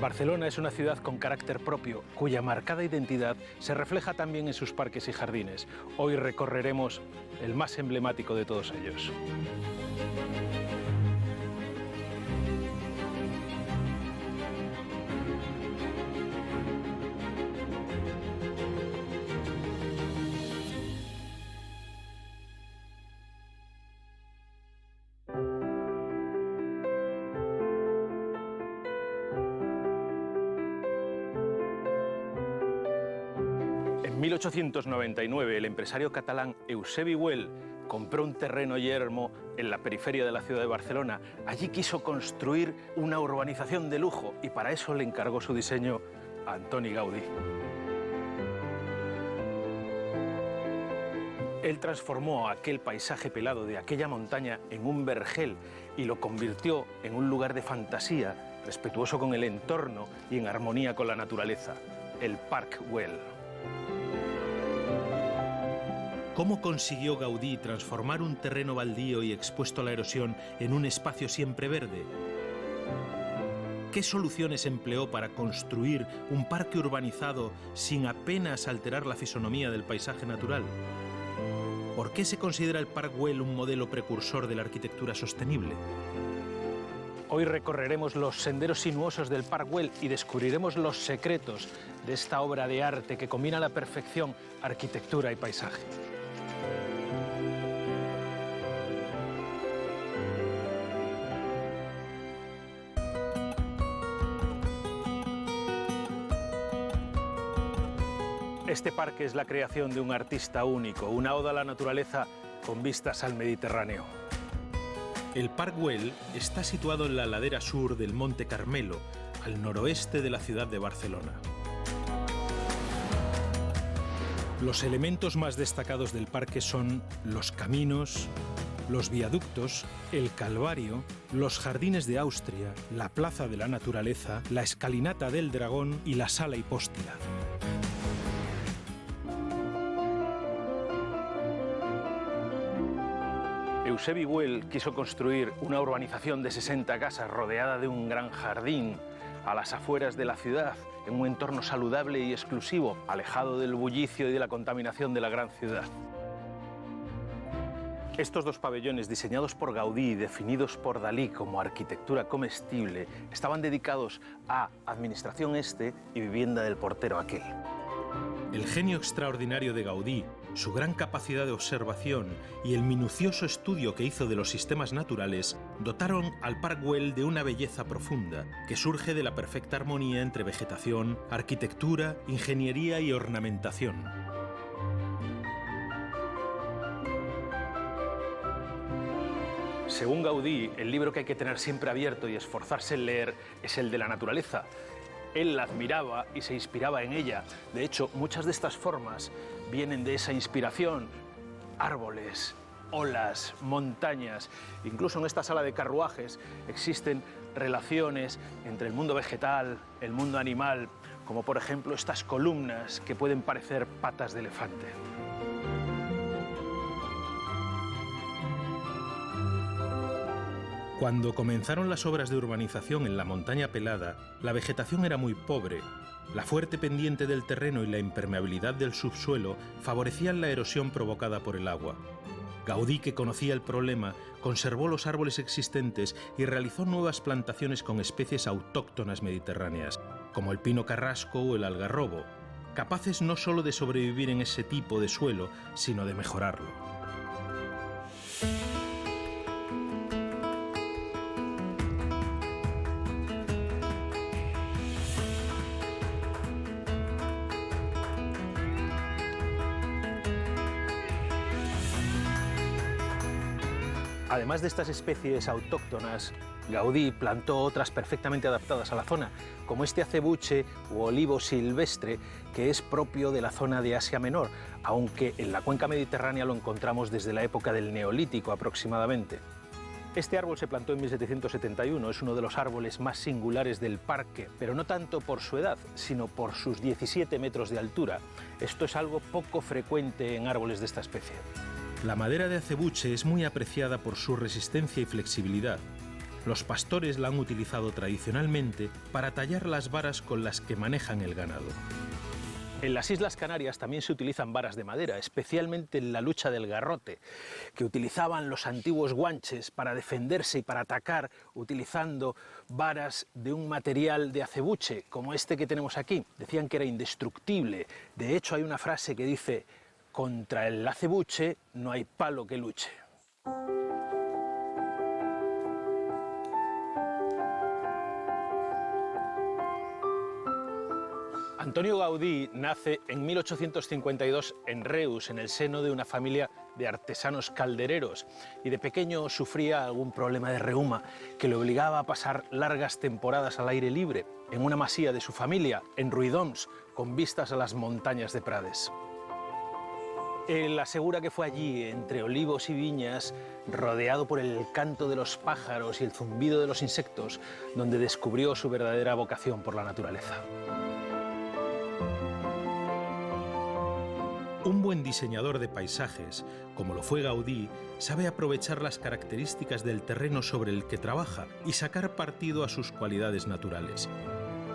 Barcelona es una ciudad con carácter propio, cuya marcada identidad se refleja también en sus parques y jardines. Hoy recorreremos el más emblemático de todos ellos. En 1899, el empresario catalán Eusebi Güell compró un terreno yermo en la periferia de la ciudad de Barcelona. Allí quiso construir una urbanización de lujo y para eso le encargó su diseño a Antoni Gaudí. Él transformó aquel paisaje pelado de aquella montaña en un vergel y lo convirtió en un lugar de fantasía, respetuoso con el entorno y en armonía con la naturaleza, el Parc Güell. ¿Cómo consiguió Gaudí transformar un terreno baldío y expuesto a la erosión en un espacio siempre verde? ¿Qué soluciones empleó para construir un parque urbanizado sin apenas alterar la fisonomía del paisaje natural? ¿Por qué se considera el Parc Güell un modelo precursor de la arquitectura sostenible? Hoy recorreremos los senderos sinuosos del Parc Güell y descubriremos los secretos de esta obra de arte que combina a la perfección arquitectura y paisaje. Este parque es la creación de un artista único, una oda a la naturaleza con vistas al Mediterráneo. El Parc Güell está situado en la ladera sur del Monte Carmelo, al noroeste de la ciudad de Barcelona. Los elementos más destacados del parque son los caminos, los viaductos, el Calvario, los jardines de Austria, la Plaza de la Naturaleza, la Escalinata del Dragón y la Sala Hipóstila. Eusebi Güell quiso construir una urbanización de 60 casas rodeada de un gran jardín a las afueras de la ciudad, en un entorno saludable y exclusivo, alejado del bullicio y de la contaminación de la gran ciudad. Estos dos pabellones, diseñados por Gaudí y definidos por Dalí como arquitectura comestible, estaban dedicados a administración este y vivienda del portero aquel. El genio extraordinario de Gaudí, su gran capacidad de observación y el minucioso estudio que hizo de los sistemas naturales dotaron al Parc Güell de una belleza profunda que surge de la perfecta armonía entre vegetación, arquitectura, ingeniería y ornamentación. Según Gaudí, el libro que hay que tener siempre abierto y esforzarse en leer es el de la naturaleza. Él la admiraba y se inspiraba en ella. De hecho, muchas de estas formas vienen de esa inspiración. Árboles, olas, montañas. Incluso en esta sala de carruajes existen relaciones entre el mundo vegetal, el mundo animal, como por ejemplo estas columnas que pueden parecer patas de elefante. Cuando comenzaron las obras de urbanización en la montaña pelada, la vegetación era muy pobre. La fuerte pendiente del terreno y la impermeabilidad del subsuelo favorecían la erosión provocada por el agua. Gaudí, que conocía el problema, conservó los árboles existentes y realizó nuevas plantaciones con especies autóctonas mediterráneas, como el pino carrasco o el algarrobo, capaces no solo de sobrevivir en ese tipo de suelo, sino de mejorarlo. Además de estas especies autóctonas, Gaudí plantó otras perfectamente adaptadas a la zona, como este acebuche u olivo silvestre que es propio de la zona de Asia Menor, aunque en la cuenca mediterránea lo encontramos desde la época del Neolítico aproximadamente. Este árbol se plantó en 1771, es uno de los árboles más singulares del parque, pero no tanto por su edad, sino por sus 17 metros de altura. Esto es algo poco frecuente en árboles de esta especie. La madera de acebuche es muy apreciada por su resistencia y flexibilidad. Los pastores la han utilizado tradicionalmente para tallar las varas con las que manejan el ganado. En las Islas Canarias también se utilizan varas de madera, especialmente en la lucha del garrote, que utilizaban los antiguos guanches para defenderse y para atacar utilizando varas de un material de acebuche, como este que tenemos aquí. Decían que era indestructible. De hecho, hay una frase que dice: contra el acebuche no hay palo que luche. Antonio Gaudí nace en 1852 en Reus, en el seno de una familia de artesanos caldereros, y de pequeño sufría algún problema de reuma que le obligaba a pasar largas temporadas al aire libre, en una masía de su familia, en Ruidoms, con vistas a las montañas de Prades. Él asegura que fue allí, entre olivos y viñas, rodeado por el canto de los pájaros y el zumbido de los insectos, donde descubrió su verdadera vocación por la naturaleza. Un buen diseñador de paisajes, como lo fue Gaudí, sabe aprovechar las características del terreno sobre el que trabaja y sacar partido a sus cualidades naturales.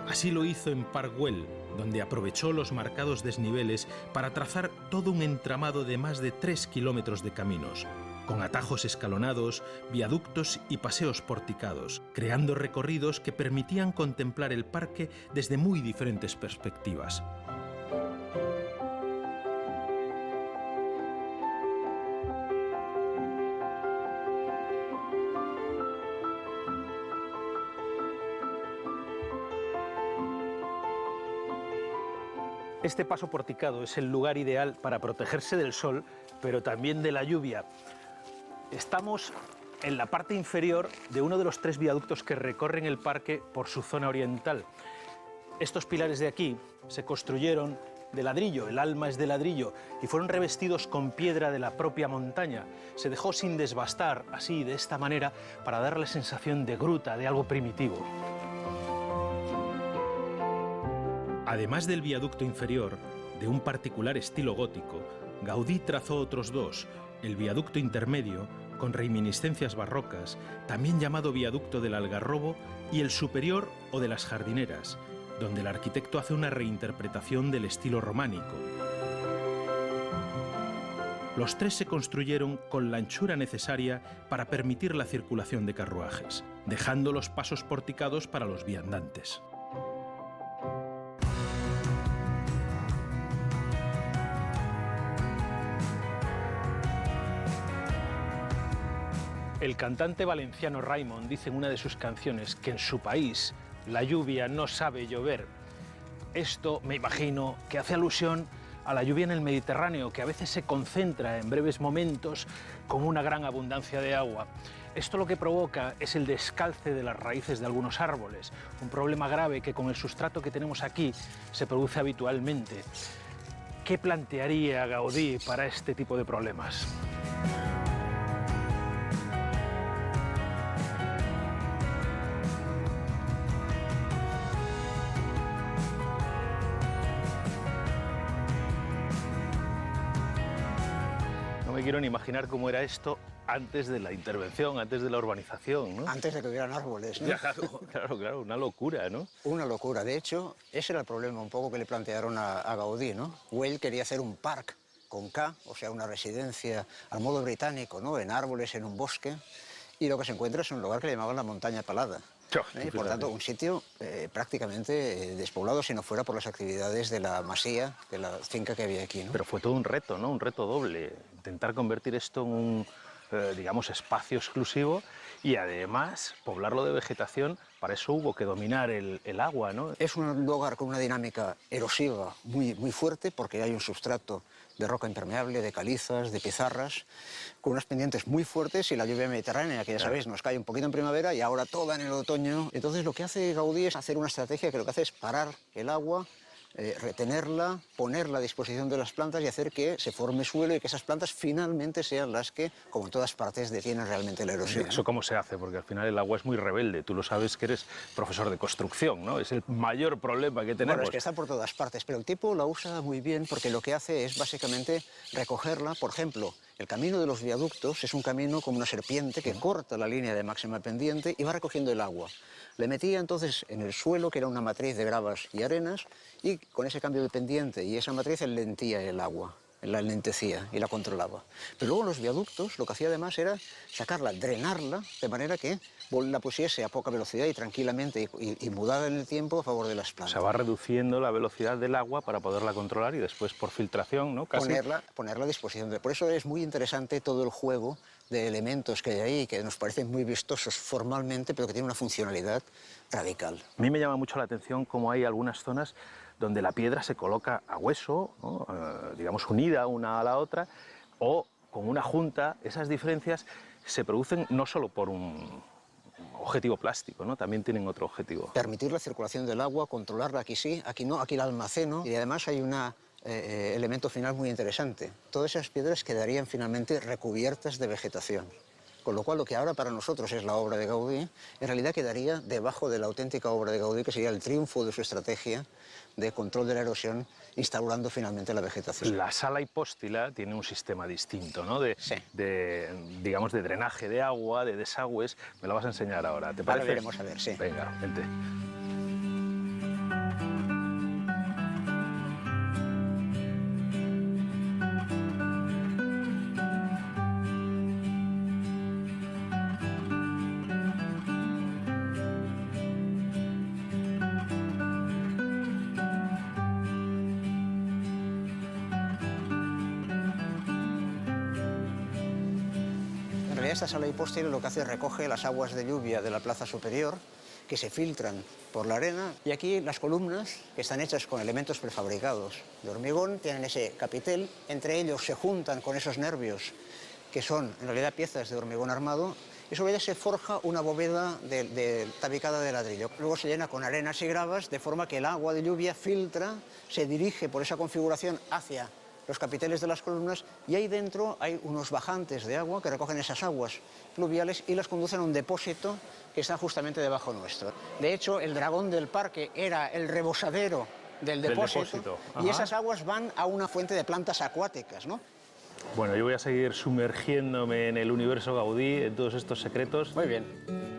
Así lo hizo en Park Güell, donde aprovechó los marcados desniveles para trazar todo un entramado de más de 3 kilómetros de caminos, con atajos escalonados, viaductos y paseos porticados, creando recorridos que permitían contemplar el parque desde muy diferentes perspectivas. Este paso porticado es el lugar ideal para protegerse del sol, pero también de la lluvia. Estamos en la parte inferior de uno de los 3 viaductos que recorren el parque por su zona oriental. Estos pilares de aquí se construyeron de ladrillo, el alma es de ladrillo, y fueron revestidos con piedra de la propia montaña. Se dejó sin desbastar, así, de esta manera, para dar la sensación de gruta, de algo primitivo. Además del viaducto inferior, de un particular estilo gótico, Gaudí trazó otros 2, el viaducto intermedio, con reminiscencias barrocas, también llamado viaducto del Algarrobo, y el superior o de las Jardineras, donde el arquitecto hace una reinterpretación del estilo románico. Los 3 se construyeron con la anchura necesaria para permitir la circulación de carruajes, dejando los pasos porticados para los viandantes. El cantante valenciano Raimon dice en una de sus canciones que en su país la lluvia no sabe llover. Esto, me imagino, que hace alusión a la lluvia en el Mediterráneo, que a veces se concentra en breves momentos con una gran abundancia de agua. Esto lo que provoca es el descalce de las raíces de algunos árboles, un problema grave que con el sustrato que tenemos aquí se produce habitualmente. ¿Qué plantearía Gaudí para este tipo de problemas? No me quiero ni imaginar cómo era esto antes de la intervención, antes de la urbanización, ¿no? Antes de que hubieran árboles, ¿no? Claro, una locura, ¿no? Una locura. De hecho, ese era el problema un poco que le plantearon a Gaudí, ¿no? Güell quería hacer un parc con K, o sea, una residencia al modo británico, ¿no? En árboles, en un bosque, y lo que se encuentra es un lugar que le llamaban la Montaña Pelada. Por tanto, un sitio prácticamente despoblado, si no fuera por las actividades de la masía, de la finca que había aquí, ¿no? Pero fue todo un reto, ¿no? Un reto doble. Intentar convertir esto en un, digamos, espacio exclusivo y además poblarlo de vegetación. Para eso hubo que dominar el agua, ¿no? Es un lugar con una dinámica erosiva muy fuerte porque hay un sustrato de roca impermeable, de calizas, de pizarras, con unas pendientes muy fuertes y la lluvia mediterránea, que ya sabéis, nos cae un poquito en primavera y ahora toda en el otoño. Entonces lo que hace Gaudí es hacer una estrategia que lo que hace es parar el agua, retenerla, ponerla a disposición de las plantas y hacer que se forme suelo y que esas plantas finalmente sean las que, como en todas partes, detienen realmente la erosión. ¿Eso cómo se hace? Porque al final el agua es muy rebelde. Tú lo sabes que eres profesor de construcción, ¿no? Es el mayor problema que tenemos. Bueno, es que está por todas partes, pero el tipo la usa muy bien porque lo que hace es básicamente recogerla, por ejemplo, El camino de los viaductos es un camino como una serpiente que corta la línea de máxima pendiente y va recogiendo el agua. Le metía entonces en el suelo, que era una matriz de gravas y arenas, y con ese cambio de pendiente y esa matriz lentía el agua, la lentecía y la controlaba. Pero luego los viaductos lo que hacía además era sacarla, drenarla, de manera que la pusiese a poca velocidad y tranquilamente y mudada en el tiempo a favor de las plantas. O sea, va reduciendo la velocidad del agua para poderla controlar y después por filtración, ¿no? Casi. Ponerla a disposición. Por eso es muy interesante todo el juego de elementos que hay ahí, que nos parecen muy vistosos formalmente, pero que tienen una funcionalidad radical. A mí me llama mucho la atención cómo hay algunas zonas donde la piedra se coloca a hueso, ¿no? Digamos unida una a la otra, o con una junta. Esas diferencias se producen no solo por un objetivo plástico, ¿no? También tienen otro objetivo. Permitir la circulación del agua, controlarla, aquí sí, aquí no, aquí la almaceno, y además hay un elemento final muy interesante. Todas esas piedras quedarían finalmente recubiertas de vegetación. Con lo cual, lo que ahora para nosotros es la obra de Gaudí, en realidad quedaría debajo de la auténtica obra de Gaudí, que sería el triunfo de su estrategia de control de la erosión, instaurando finalmente la vegetación. La sala hipóstila tiene un sistema distinto, ¿no? Sí. Digamos, de drenaje de agua, de desagües. Me lo vas a enseñar ahora, ¿te parece? Ahora veremos a ver, sí. Venga, vente. Esta sala hipóstila lo que hace es recoge las aguas de lluvia de la plaza superior, que se filtran por la arena, y aquí las columnas, que están hechas con elementos prefabricados de hormigón, tienen ese capitel, entre ellos se juntan con esos nervios, que son en realidad piezas de hormigón armado, y sobre ellas se forja una bóveda tabicada de ladrillo. Luego se llena con arenas y gravas, de forma que el agua de lluvia filtra, se dirige por esa configuración hacia los capiteles de las columnas, y ahí dentro hay unos bajantes de agua que recogen esas aguas pluviales y las conducen a un depósito que está justamente debajo nuestro. De hecho, el dragón del parque era el rebosadero del depósito. Y esas aguas van a una fuente de plantas acuáticas, ¿no? Bueno, yo voy a seguir sumergiéndome en el universo Gaudí, en todos estos secretos. Muy bien.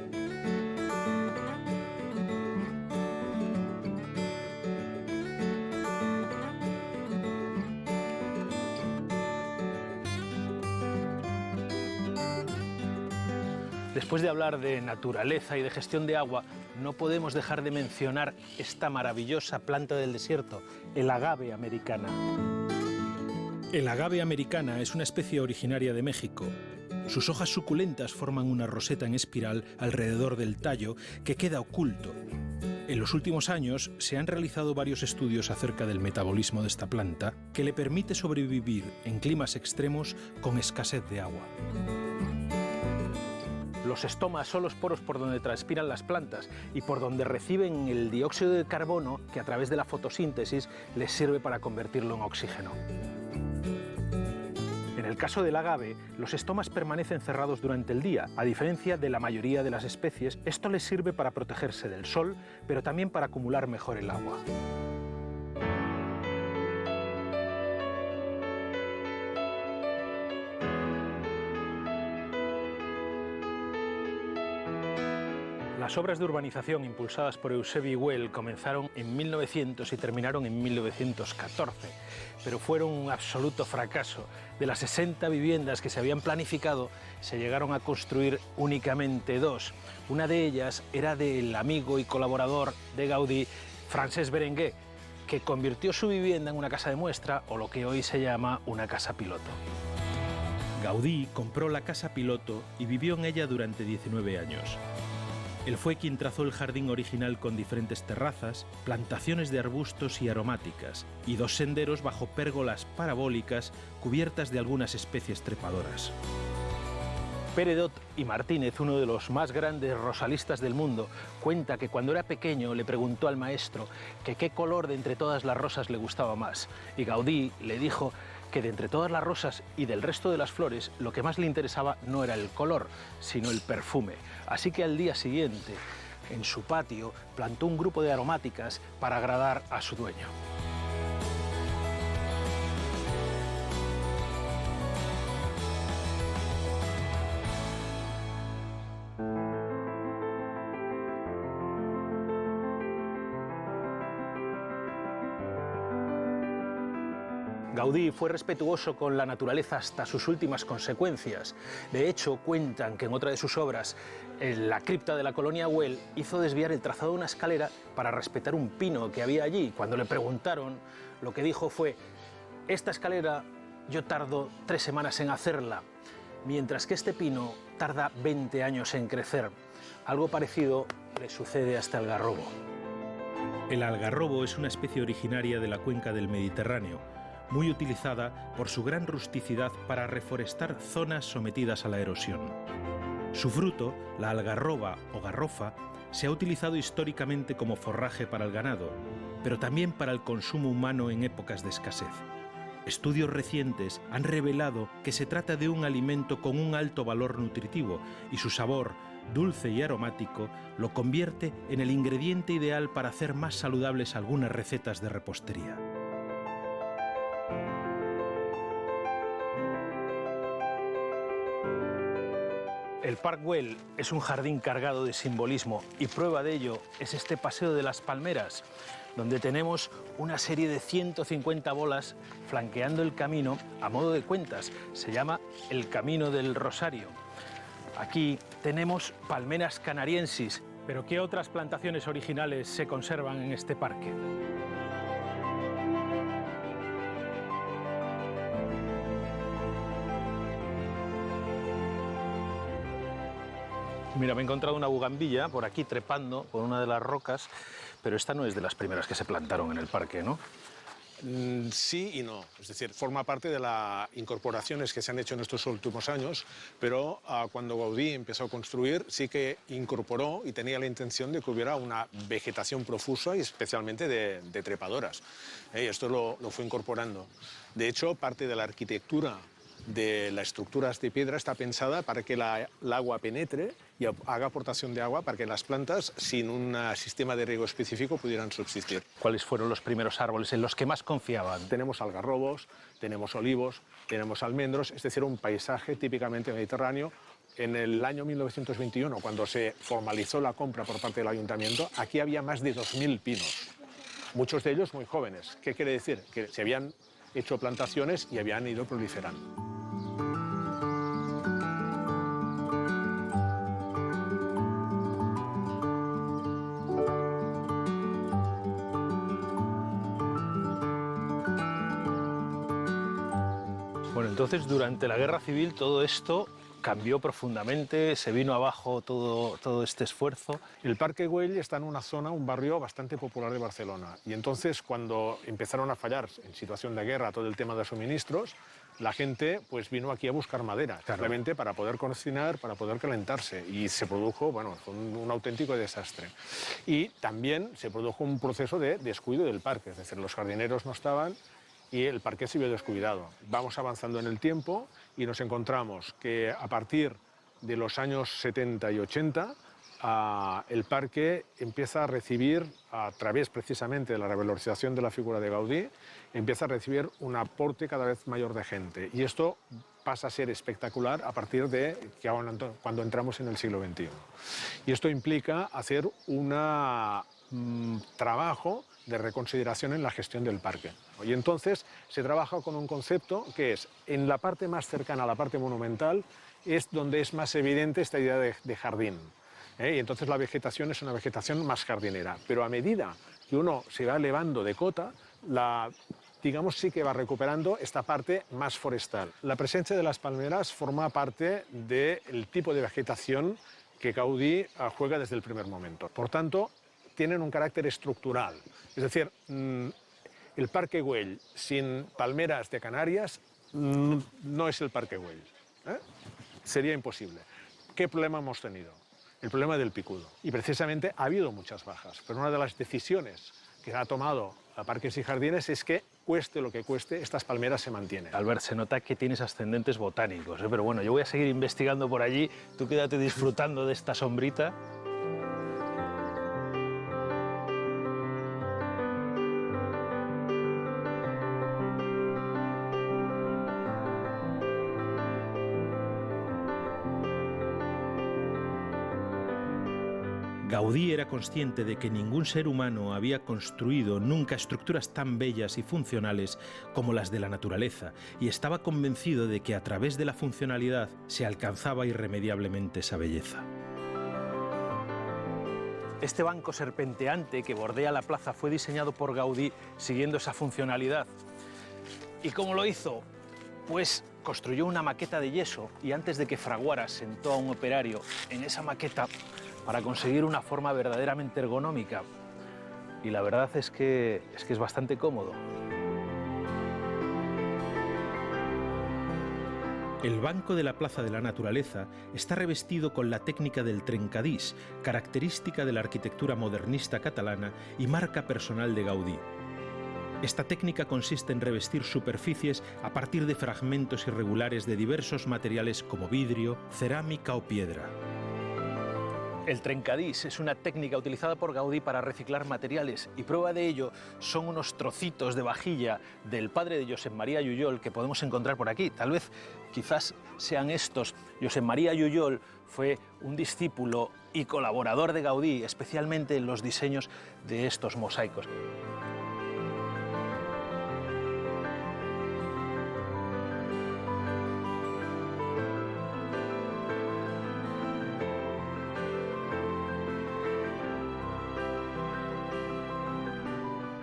Después de hablar de naturaleza y de gestión de agua, no podemos dejar de mencionar esta maravillosa planta del desierto, el agave americana. El agave americana es una especie originaria de México. Sus hojas suculentas forman una roseta en espiral alrededor del tallo que queda oculto. En los últimos años se han realizado varios estudios acerca del metabolismo de esta planta, que le permite sobrevivir en climas extremos con escasez de agua. Los estomas son los poros por donde transpiran las plantas y por donde reciben el dióxido de carbono que a través de la fotosíntesis les sirve para convertirlo en oxígeno. En el caso del agave, los estomas permanecen cerrados durante el día. A diferencia de la mayoría de las especies, esto les sirve para protegerse del sol, pero también para acumular mejor el agua. Las obras de urbanización impulsadas por Eusebi Güell comenzaron en 1900 y terminaron en 1914, pero fueron un absoluto fracaso. De las 60 viviendas que se habían planificado, se llegaron a construir únicamente 2. Una de ellas era del amigo y colaborador de Gaudí, Francesc Berenguer, que convirtió su vivienda en una casa de muestra, o lo que hoy se llama una casa piloto. Gaudí compró la casa piloto y vivió en ella durante 19 años. Él fue quien trazó el jardín original con diferentes terrazas, plantaciones de arbustos y aromáticas, y 2 senderos bajo pérgolas parabólicas cubiertas de algunas especies trepadoras. Peredot y Martínez, uno de los más grandes rosalistas del mundo, cuenta que cuando era pequeño le preguntó al maestro que qué color de entre todas las rosas le gustaba más, y Gaudí le dijo que de entre todas las rosas y del resto de las flores, lo que más le interesaba no era el color, sino el perfume. Así que al día siguiente, en su patio, plantó un grupo de aromáticas para agradar a su dueño. Gaudí fue respetuoso con la naturaleza hasta sus últimas consecuencias. De hecho, cuentan que en otra de sus obras, en la cripta de la colonia Güell, hizo desviar el trazado de una escalera para respetar un pino que había allí. Cuando le preguntaron, lo que dijo fue: esta escalera yo tardo 3 semanas en hacerla, mientras que este pino tarda 20 años en crecer. Algo parecido le sucede a este algarrobo. El algarrobo es una especie originaria de la cuenca del Mediterráneo, muy utilizada por su gran rusticidad para reforestar zonas sometidas a la erosión. Su fruto, la algarroba o garrofa, se ha utilizado históricamente como forraje para el ganado, pero también para el consumo humano en épocas de escasez. Estudios recientes han revelado que se trata de un alimento con un alto valor nutritivo y su sabor, dulce y aromático, lo convierte en el ingrediente ideal para hacer más saludables algunas recetas de repostería. El Parc Güell es un jardín cargado de simbolismo y prueba de ello es este Paseo de las Palmeras, donde tenemos una serie de 150 bolas flanqueando el camino a modo de cuentas. Se llama el Camino del Rosario. Aquí tenemos palmeras canariensis. ¿Pero qué otras plantaciones originales se conservan en este parque? Mira, me he encontrado una bugambilla por aquí trepando por una de las rocas, pero esta no es de las primeras que se plantaron en el parque, ¿no? Sí y no, es decir, forma parte de las incorporaciones que se han hecho en estos últimos años, pero cuando Gaudí empezó a construir sí que incorporó y tenía la intención de que hubiera una vegetación profusa y especialmente de trepadoras. Esto lo fue incorporando. De hecho, parte de la arquitectura de las estructuras de piedra está pensada para que el agua penetre y haga aportación de agua para que las plantas, sin un sistema de riego específico, pudieran subsistir. ¿Cuáles fueron los primeros árboles en los que más confiaban? Tenemos algarrobos, tenemos olivos, tenemos almendros, es decir, un paisaje típicamente mediterráneo. En el año 1921, cuando se formalizó la compra por parte del ayuntamiento, aquí había más de 2.000 pinos, muchos de ellos muy jóvenes. ¿Qué quiere decir? Que se habían hecho plantaciones y habían ido proliferando. Bueno, entonces durante la Guerra Civil todo esto cambió profundamente, se vino abajo todo este esfuerzo. El Parque Güell está en una zona, un barrio bastante popular de Barcelona. Y entonces, cuando empezaron a fallar en situación de guerra todo el tema de suministros, la gente pues vino aquí a buscar madera, simplemente para poder cocinar, para poder calentarse. Y se produjo, bueno, fue un auténtico desastre. Y también se produjo un proceso de descuido del parque, es decir, los jardineros no estaban y el parque se vio descuidado. Vamos avanzando en el tiempo y nos encontramos que a partir de los años 70 y 80 el parque empieza a recibir, a través precisamente de la revalorización de la figura de Gaudí, empieza a recibir un aporte cada vez mayor de gente. Y esto pasa a ser espectacular a partir de cuando entramos en el siglo XXI. Y esto implica hacer un trabajo de reconsideración en la gestión del parque. Y entonces se trabaja con un concepto que es, en la parte más cercana a la parte monumental, es donde es más evidente esta idea de jardín. Y entonces la vegetación es una vegetación más jardinera. Pero a medida que uno se va elevando de cota, digamos, sí que va recuperando esta parte más forestal. La presencia de las palmeras forma parte del tipo de vegetación que Gaudí juega desde el primer momento. Por tanto, tienen un carácter estructural. Es decir, el Parque Güell sin palmeras de Canarias no es el Parque Güell. Sería imposible. ¿Qué problema hemos tenido? El problema del picudo. Y precisamente ha habido muchas bajas, pero una de las decisiones que ha tomado a Parques y Jardines es que, cueste lo que cueste, estas palmeras se mantienen. Albert, se nota que tienes ascendentes botánicos, pero bueno, yo voy a seguir investigando por allí, tú quédate disfrutando de esta sombrita. Gaudí era consciente de que ningún ser humano había construido nunca estructuras tan bellas y funcionales como las de la naturaleza, y estaba convencido de que a través de la funcionalidad se alcanzaba irremediablemente esa belleza. Este banco serpenteante que bordea la plaza fue diseñado por Gaudí siguiendo esa funcionalidad. ¿Y cómo lo hizo? Pues construyó una maqueta de yeso y antes de que fraguara sentó a un operario en esa maqueta para conseguir una forma verdaderamente ergonómica. Y la verdad es que es bastante cómodo. El banco de la Plaza de la Naturaleza está revestido con la técnica del trencadís, característica de la arquitectura modernista catalana y marca personal de Gaudí. Esta técnica consiste en revestir superficies a partir de fragmentos irregulares de diversos materiales como vidrio, cerámica o piedra. El trencadís es una técnica utilizada por Gaudí para reciclar materiales y prueba de ello son unos trocitos de vajilla del padre de Josep Maria Jujol que podemos encontrar por aquí. Tal vez, quizás sean estos. Josep Maria Jujol fue un discípulo y colaborador de Gaudí, especialmente en los diseños de estos mosaicos.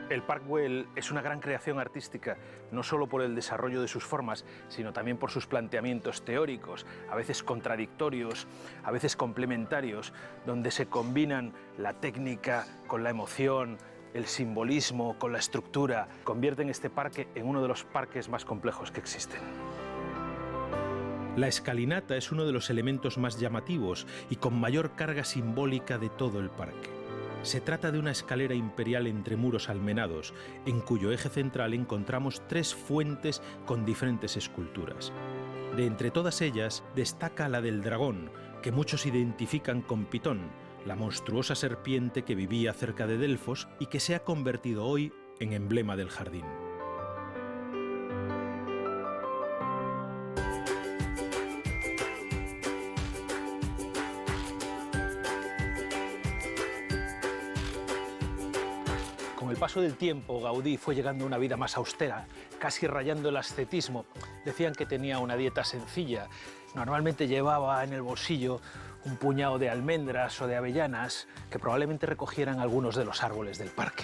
El Parc Güell es una gran creación artística, no solo por el desarrollo de sus formas, sino también por sus planteamientos teóricos, a veces contradictorios, a veces complementarios, donde se combinan la técnica con la emoción, el simbolismo con la estructura, convierten este parque en uno de los parques más complejos que existen. La escalinata es uno de los elementos más llamativos y con mayor carga simbólica de todo el parque. Se trata de una escalera imperial entre muros almenados, en cuyo eje central encontramos 3 fuentes con diferentes esculturas. De entre todas ellas destaca la del dragón, que muchos identifican con Pitón, la monstruosa serpiente que vivía cerca de Delfos y que se ha convertido hoy en emblema del jardín. Con el paso del tiempo, Gaudí fue llegando a una vida más austera, casi rayando el ascetismo. Decían que tenía una dieta sencilla. Normalmente llevaba en el bolsillo un puñado de almendras o de avellanas que probablemente recogieran algunos de los árboles del parque.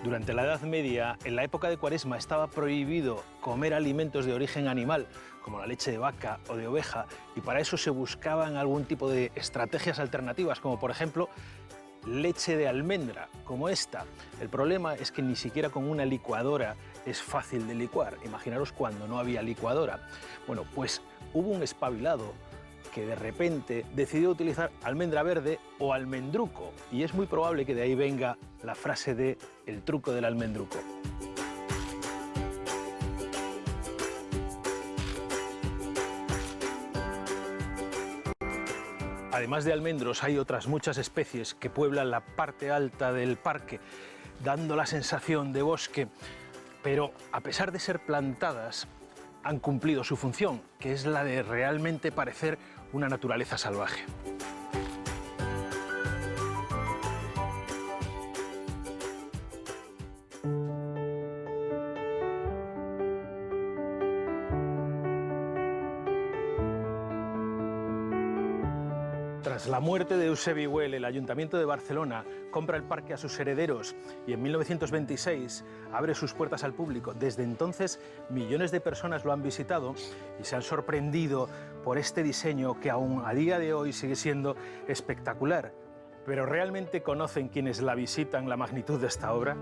Durante la Edad Media, en la época de Cuaresma, estaba prohibido comer alimentos de origen animal, como la leche de vaca o de oveja, y para eso se buscaban algún tipo de estrategias alternativas, como por ejemplo leche de almendra, como esta. El problema es que ni siquiera con una licuadora es fácil de licuar. Imaginaros cuando no había licuadora. Bueno, pues hubo un espabilado que de repente decidió utilizar almendra verde o almendruco, y es muy probable que de ahí venga la frase de el truco del almendruco. Además de almendros, hay otras muchas especies que pueblan la parte alta del parque, dando la sensación de bosque, pero a pesar de ser plantadas, han cumplido su función, que es la de realmente parecer una naturaleza salvaje. Tras la muerte de Eusebi Güell, el Ayuntamiento de Barcelona compra el parque a sus herederos y en 1926 abre sus puertas al público. Desde entonces, millones de personas lo han visitado y se han sorprendido por este diseño que aún a día de hoy sigue siendo espectacular. ¿Pero realmente conocen quienes la visitan la magnitud de esta obra?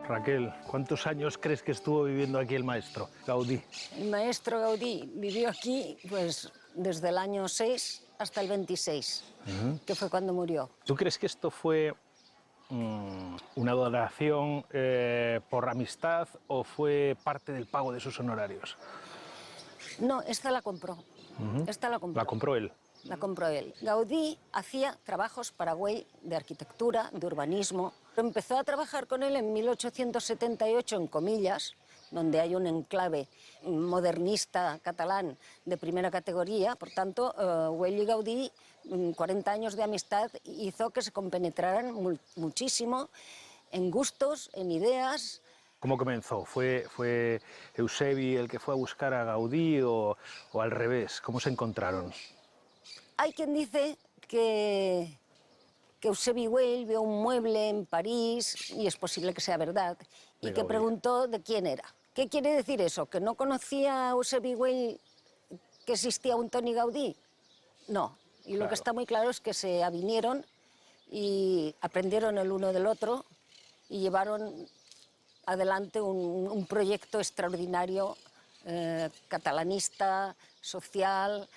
Raquel, ¿cuántos años crees que estuvo viviendo aquí el maestro Gaudí? El maestro Gaudí vivió aquí pues, desde el año 6 hasta el 26, que fue cuando murió. ¿Tú crees que esto fue una donación por amistad o fue parte del pago de sus honorarios? No, esta la compró. Esta la compró. La compró él. La compró él. Gaudí hacía trabajos para Güell de arquitectura, de urbanismo. Empezó a trabajar con él en 1878 en Comillas, donde hay un enclave modernista catalán de primera categoría. Por tanto, Güell y Gaudí, 40 años de amistad, hizo que se compenetraran muchísimo en gustos, en ideas. ¿Cómo comenzó? ¿Fue Eusebi el que fue a buscar a Gaudí o al revés? ¿Cómo se encontraron? Hay quien dice que Eusebi Güell vio un mueble en París, y es posible que sea verdad, y que preguntó de quién era. ¿Qué quiere decir eso? ¿Que no conocía Eusebi Güell que existía un Toni Gaudí? No. Y lo que está muy claro es que se avinieron y aprendieron el uno del otro y llevaron adelante un proyecto extraordinario, catalanista, social,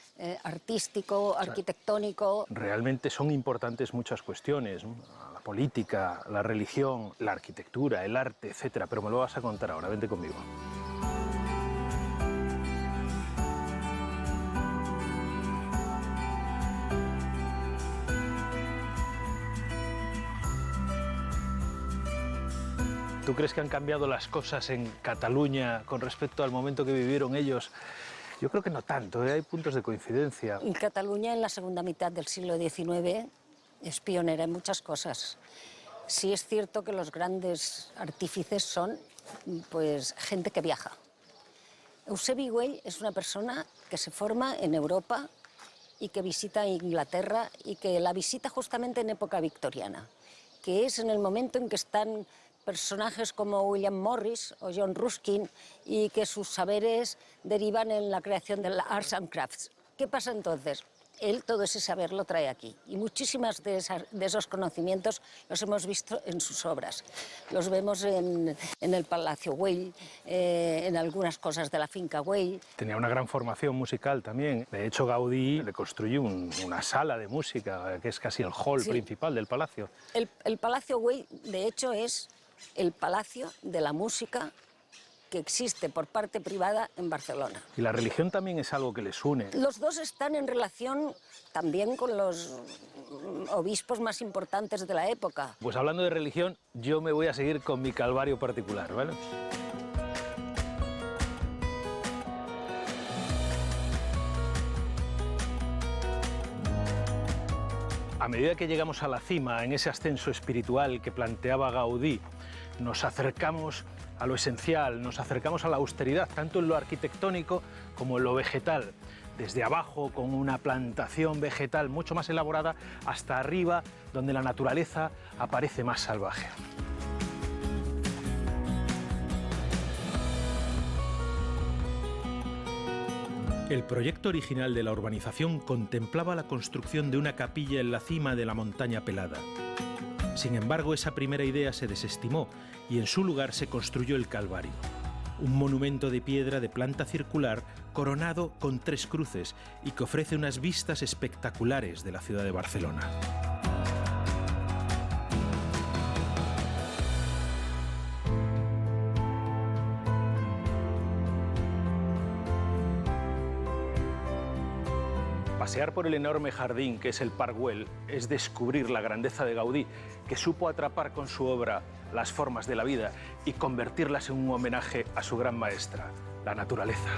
artístico, arquitectónico. Realmente son importantes muchas cuestiones, ¿no? La política, la religión, la arquitectura, el arte, etcétera. Pero me lo vas a contar ahora, vente conmigo. ¿Tú crees que han cambiado las cosas en Cataluña con respecto al momento que vivieron ellos? Yo creo que no tanto, ¿eh? Hay puntos de coincidencia. Cataluña en la segunda mitad del siglo XIX es pionera en muchas cosas. Sí es cierto que los grandes artífices son pues, gente que viaja. Eusebi Güell es una persona que se forma en Europa y que visita Inglaterra y que la visita justamente en época victoriana, que es en el momento en que están personajes como William Morris o John Ruskin y que sus saberes derivan en la creación de la Arts and Crafts. ¿Qué pasa entonces? Él todo ese saber lo trae aquí y muchísimas de esos conocimientos los hemos visto en sus obras. Los vemos en el Palacio Güell, en algunas cosas de la finca Güell. Tenía una gran formación musical también. De hecho, Gaudí le construyó una sala de música, que es casi el hall principal del palacio. El Palacio Güell, de hecho, es el palacio de la música que existe por parte privada en Barcelona. Y la religión también es algo que les une. Los dos están en relación también con los obispos más importantes de la época. Pues hablando de religión, yo me voy a seguir con mi calvario particular, ¿vale? A medida que llegamos a la cima, en ese ascenso espiritual que planteaba Gaudí, nos acercamos a lo esencial, nos acercamos a la austeridad, tanto en lo arquitectónico como en lo vegetal. Desde abajo, con una plantación vegetal mucho más elaborada, hasta arriba, donde la naturaleza aparece más salvaje. El proyecto original de la urbanización contemplaba la construcción de una capilla en la cima de la montaña Pelada. Sin embargo, esa primera idea se desestimó y en su lugar se construyó el Calvario, un monumento de piedra de planta circular coronado con 3 cruces y que ofrece unas vistas espectaculares de la ciudad de Barcelona. Pasear por el enorme jardín que es el Parc Güell es descubrir la grandeza de Gaudí, que supo atrapar con su obra las formas de la vida y convertirlas en un homenaje a su gran maestra, la naturaleza.